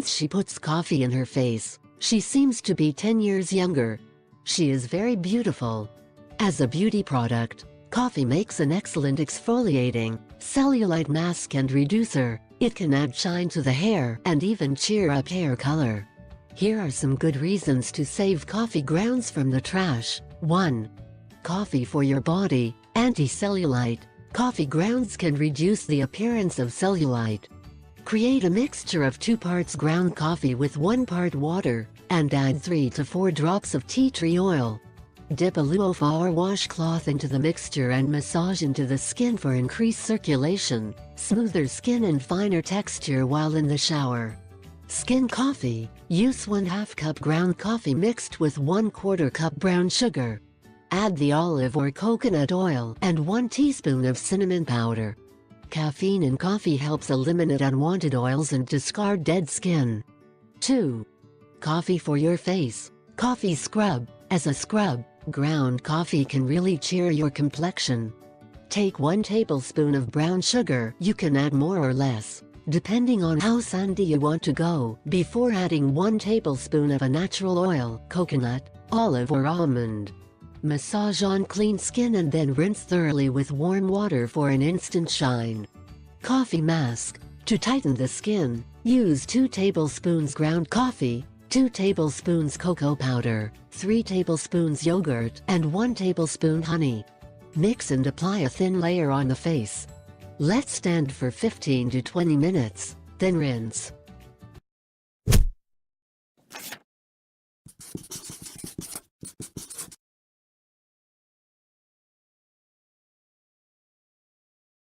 since she puts coffee in her face, she seems to be 10 years younger. She is very beautiful. As a beauty product, coffee makes an excellent exfoliating, cellulite mask and reducer. It can add shine to the hair and even cheer up hair color. Here are some good reasons to save coffee grounds from the trash. 1. Coffee for your body. Anti-cellulite. Coffee grounds can reduce the appearance of cellulite. Create a mixture of 2 parts ground coffee with 1 part water, and add 3 to 4 drops of tea tree oil. Dip a loofah or washcloth into the mixture and massage into the skin for increased circulation, smoother skin and finer texture while in the shower. Skin coffee. Use 1/2 cup ground coffee mixed with 1/4 cup brown sugar. Add the olive or coconut oil and 1 teaspoon of cinnamon powder. Caffeine in coffee helps eliminate unwanted oils and discard dead skin. 2. Coffee for your face. Coffee scrub. As a scrub, ground coffee can really cheer your complexion. Take 1 tablespoon of brown sugar. You can add more or less, depending on how sandy you want to go, before adding 1 tablespoon of a natural oil, coconut, olive or almond. Massage on clean skin and then rinse thoroughly with warm water for an instant shine. Coffee mask. To tighten the skin, use 2 tablespoons ground coffee, 2 tablespoons cocoa powder, 3 tablespoons yogurt, and 1 tablespoon honey. Mix and apply a thin layer on the face. Let stand for 15 to 20 minutes, then rinse.